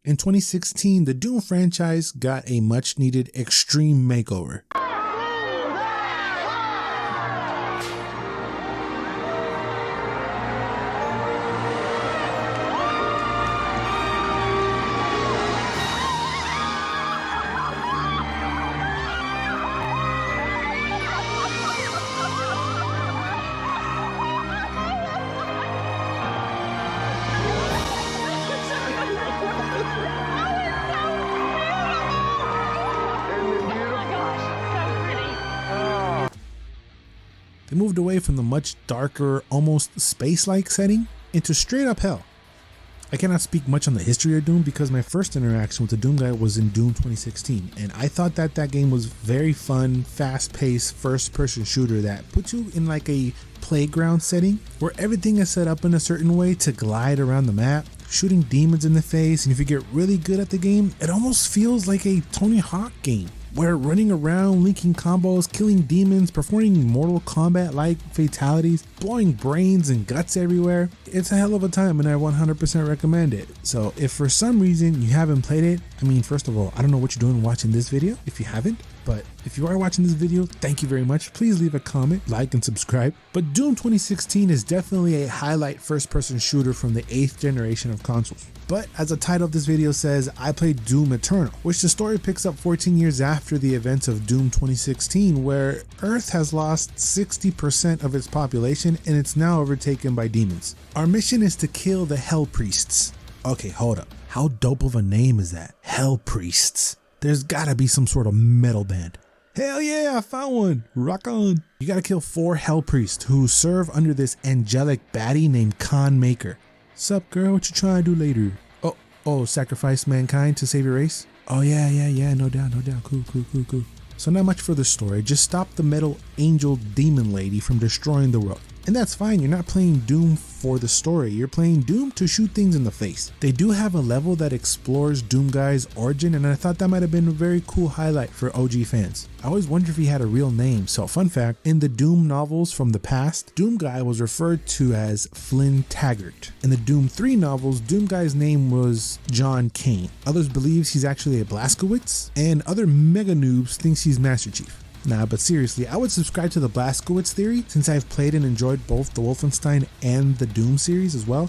In 2016, the Doom franchise got a much needed extreme makeover. They moved away from the much darker, almost space-like setting into straight-up hell. I cannot speak much on the history of Doom because my first interaction with the Doom guy was in Doom 2016, and I thought that game was very fun, fast-paced, first-person shooter that puts you in like a playground setting where everything is set up in a certain way to glide around the map, shooting demons in the face, and if you get really good at the game, it almost feels like a Tony Hawk game, where running around, linking combos, killing demons, performing Mortal Kombat-like fatalities, blowing brains and guts everywhere. It's a hell of a time and I 100% recommend it. So if for some reason you haven't played it, I mean, first of all, I don't know what you're doing watching this video if you haven't, but if you are watching this video, thank you very much. Please leave a comment, like, and subscribe. But Doom 2016 is definitely a highlight first-person shooter from the 8th generation of consoles. But as the title of this video says, I played Doom Eternal, which the story picks up 14 years after the events of Doom 2016, where Earth has lost 60% of its population and it's now overtaken by demons. Our mission is to kill the Hell Priests. Okay, hold up. How dope of a name is that? Hell Priests. There's gotta be some sort of metal band. Hell yeah, I found one. Rock on. You gotta kill 4 Hell Priests who serve under this angelic baddie named Maykrs. Sup girl, what you trying to do later? Oh, sacrifice mankind to save your race? Oh yeah, no doubt. Cool. So not much for the story, just stop the metal angel demon lady from destroying the world. And that's fine, you're not playing Doom for the story, you're playing Doom to shoot things in the face. They do have a level that explores Doom Guy's origin, and I thought that might have been a very cool highlight for OG fans. I always wondered if he had a real name, so fun fact, in the Doom novels from the past, Doom Guy was referred to as Flynn Taggart. In the Doom 3 novels, Doom Guy's name was John Kane. Others believe he's actually a Blazkowicz, and other mega noobs thinks he's Master Chief. Nah, but seriously, I would subscribe to the Blazkowicz theory since I've played and enjoyed both the Wolfenstein and the Doom series as well.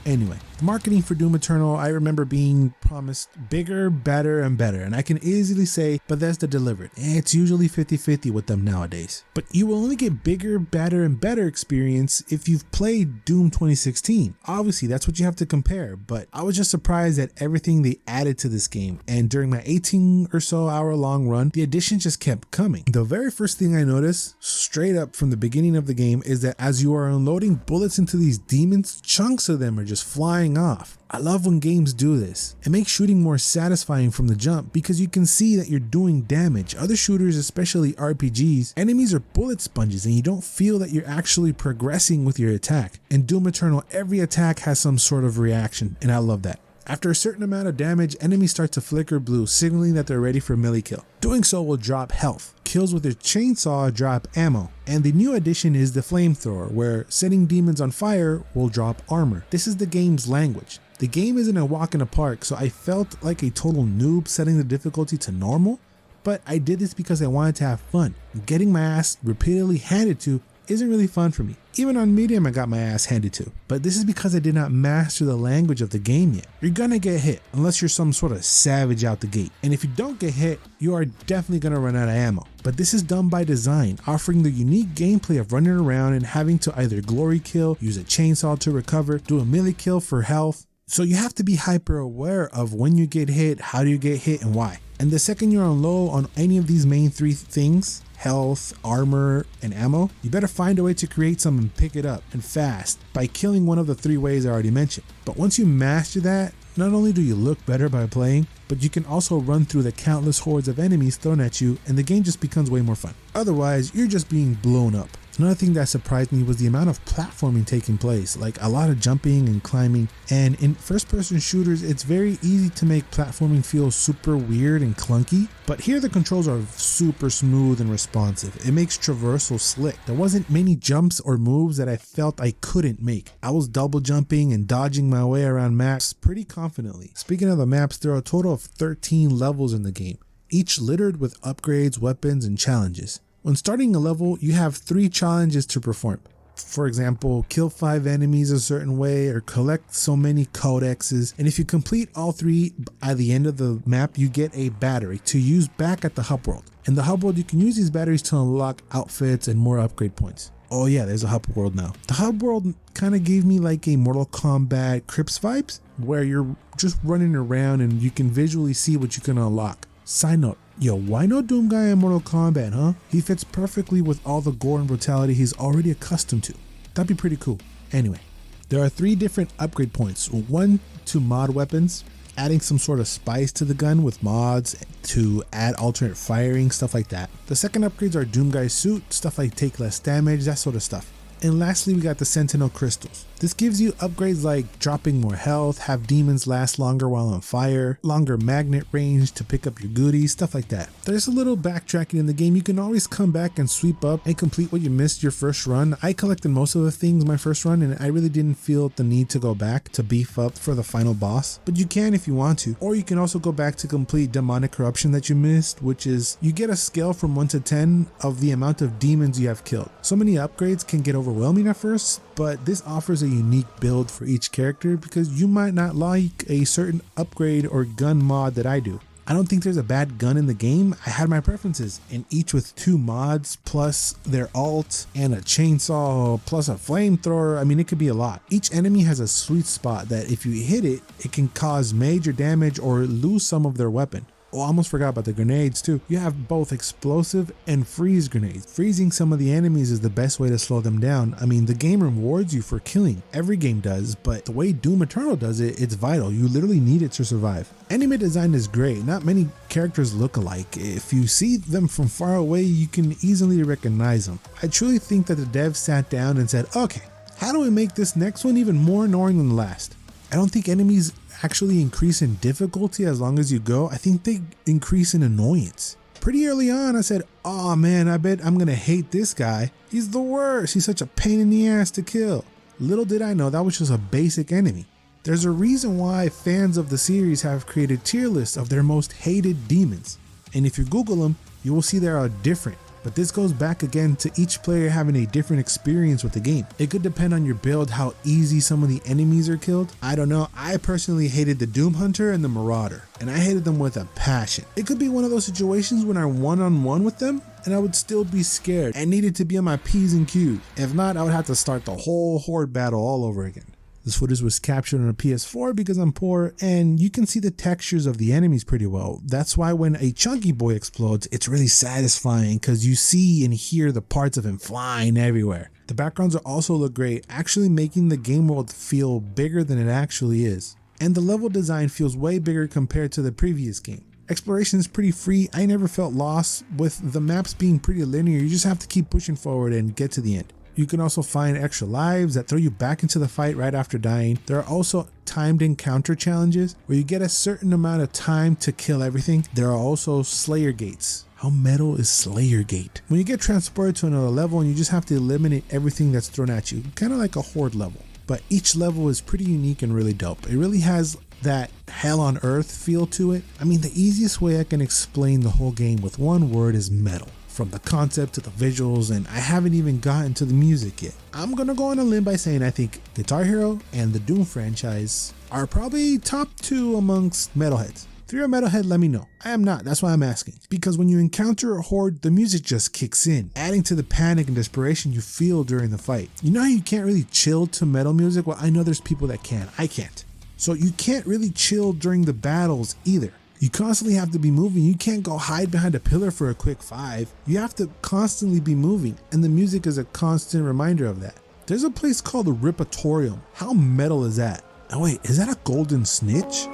Anyway, the marketing for Doom Eternal, I remember being promised bigger, better, and better, and I can easily say Bethesda delivered. It's usually 50-50 with them nowadays. But you will only get bigger, better, and better experience if you've played Doom 2016. Obviously, that's what you have to compare, but I was just surprised at everything they added to this game, and during my 18 or so hour long run, the additions just kept coming. The very first thing I noticed, straight up from the beginning of the game, is that as you are unloading bullets into these demons, chunks of them are just flying off. I love when games do this. It makes shooting more satisfying from the jump because you can see that you're doing damage. Other shooters, especially RPGs, enemies are bullet sponges and you don't feel that you're actually progressing with your attack. In Doom Eternal, every attack has some sort of reaction, and I love that. After a certain amount of damage, enemies start to flicker blue, signaling that they're ready for melee kill. Doing so will drop health. Kills with your chainsaw drop ammo. And the new addition is the flamethrower, where setting demons on fire will drop armor. This is the game's language. The game isn't a walk in the park, so I felt like a total noob setting the difficulty to normal, but I did this because I wanted to have fun. Getting my ass repeatedly handed to isn't really fun for me. Even on medium I got my ass handed to. But this is because I did not master the language of the game yet. You're gonna get hit unless you're some sort of savage out the gate. And if you don't get hit, you are definitely gonna run out of ammo. But this is done by design, offering the unique gameplay of running around and having to either glory kill, use a chainsaw to recover, do a melee kill for health. So you have to be hyper aware of when you get hit, how do you get hit, and why. And the second you're on low on any of these main 3 things, health, armor, and ammo, you better find a way to create some and pick it up, and fast, by killing one of the 3 ways I already mentioned. But once you master that, not only do you look better by playing, but you can also run through the countless hordes of enemies thrown at you, and the game just becomes way more fun. Otherwise, you're just being blown up. Another thing that surprised me was the amount of platforming taking place, like a lot of jumping and climbing. And in first-person shooters, it's very easy to make platforming feel super weird and clunky, but here the controls are super smooth and responsive. It makes traversal slick. There wasn't many jumps or moves that I felt I couldn't make. I was double jumping and dodging my way around maps pretty confidently. Speaking of the maps, there are a total of 13 levels in the game, each littered with upgrades, weapons, and challenges. When starting a level, you have 3 challenges to perform. For example, kill 5 enemies a certain way or collect so many codexes. And if you complete all 3 by the end of the map, you get a battery to use back at the hub world. In the hub world, you can use these batteries to unlock outfits and more upgrade points. Oh yeah, there's a hub world now. The hub world kind of gave me like a Mortal Kombat Crips vibes, where you're just running around and you can visually see what you can unlock. Side note, yo, why no Doom guy in Mortal Kombat, huh? He fits perfectly with all the gore and brutality he's already accustomed to. That'd be pretty cool. Anyway, there are 3 different upgrade points. One to mod weapons, adding some sort of spice to the gun with mods to add alternate firing, stuff like that. The second upgrades are Doom guy's suit, stuff like take less damage, that sort of stuff. And lastly, we got the Sentinel Crystals. This gives you upgrades like dropping more health, have demons last longer while on fire, longer magnet range to pick up your goodies, stuff like that. There's a little backtracking in the game. You can always come back and sweep up and complete what you missed your first run. I collected most of the things my first run and I really didn't feel the need to go back to beef up for the final boss, but you can if you want to. Or you can also go back to complete demonic corruption that you missed, which is you get a scale from 1 to 10 of the amount of demons you have killed. So many upgrades can get overwhelming at first, but this offers a unique build for each character because you might not like a certain upgrade or gun mod that I do. I don't think there's a bad gun in the game. I had my preferences, and each with 2 mods plus their ult and a chainsaw plus a flamethrower. I mean, it could be a lot. Each enemy has a sweet spot that if you hit it, it can cause major damage or lose some of their weapon. Oh, I almost forgot about the grenades too. You have both explosive and freeze grenades. Freezing some of the enemies is the best way to slow them down. I mean, the game rewards you for killing. Every game does, but the way Doom Eternal does it, it's vital. You literally need it to survive. Enemy design is great. Not many characters look alike. If you see them from far away, you can easily recognize them. I truly think that the devs sat down and said, okay, how do we make this next one even more annoying than the last? I don't think enemies actually increase in difficulty as long as you go. I think they increase in annoyance. Pretty early on, I said, oh man, I bet I'm gonna hate this guy. He's the worst. He's such a pain in the ass to kill. Little did I know that was just a basic enemy. There's a reason why fans of the series have created tier lists of their most hated demons. And if you Google them, you will see they are different. But this goes back again to each player having a different experience with the game. It could depend on your build how easy some of the enemies are killed. I don't know. I personally hated the Doom Hunter and the Marauder, and I hated them with a passion. It could be one of those situations when I'm one-on-one with them and I would still be scared and needed to be on my P's and Q's. If not, I would have to start the whole horde battle all over again. This footage was captured on a PS4 because I'm poor and you can see the textures of the enemies pretty well. That's why when a chunky boy explodes, it's really satisfying because you see and hear the parts of him flying everywhere. The backgrounds also look great, actually making the game world feel bigger than it actually is. And the level design feels way bigger compared to the previous game. Exploration is pretty free. I never felt lost with the maps being pretty linear. You just have to keep pushing forward and get to the end. You can also find extra lives that throw you back into the fight right after dying. There are also timed encounter challenges where you get a certain amount of time to kill everything. There are also Slayer gates. How metal is Slayer gate? When you get transported to another level and you just have to eliminate everything that's thrown at you, kind of like a horde level. But each level is pretty unique and really dope. It really has that hell on earth feel to it. I mean, the easiest way I can explain the whole game with one word is metal. From the concept to the visuals, and I haven't even gotten to the music yet. I'm gonna go on a limb by saying I think Guitar Hero and the Doom franchise are probably top 2 amongst metalheads. If you're a metalhead, let me know. I am not, that's why I'm asking. Because when you encounter a horde, the music just kicks in, adding to the panic and desperation you feel during the fight. You know how you can't really chill to metal music? Well, I know there's people that can, I can't. So you can't really chill during the battles either. You constantly have to be moving. You can't go hide behind a pillar for a quick 5. You have to constantly be moving, and the music is a constant reminder of that. There's a place called the Ripatorium. How metal is that? Oh wait, is that a golden snitch?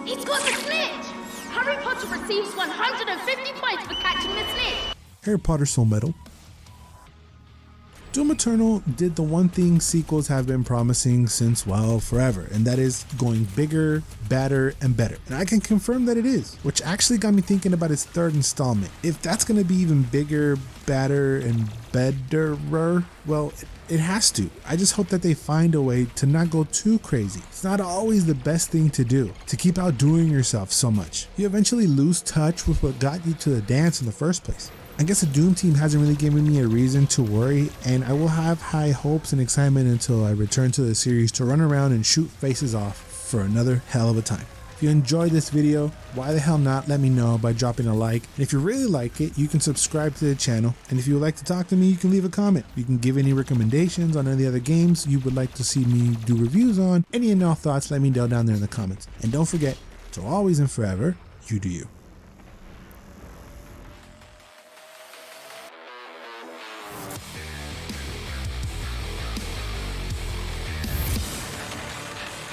He's got the snitch! Harry Potter receives 150 points for catching the snitch! Harry Potter's so metal. Doom Eternal did the one thing sequels have been promising since, well, forever, and that is going bigger, badder, and better. And I can confirm that it is, which actually got me thinking about its third installment. If that's going to be even bigger, badder, and betterer, well, it has to. I just hope that they find a way to not go too crazy. It's not always the best thing to do, to keep outdoing yourself so much. You eventually lose touch with what got you to the dance in the first place. I guess the Doom team hasn't really given me a reason to worry, and I will have high hopes and excitement until I return to the series to run around and shoot faces off for another hell of a time. If you enjoyed this video, why the hell not let me know by dropping a like, and if you really like it, you can subscribe to the channel, and if you would like to talk to me, you can leave a comment. You can give any recommendations on any other games you would like to see me do reviews on. Any and all thoughts, let me know down there in the comments. And don't forget to always and forever, you do you.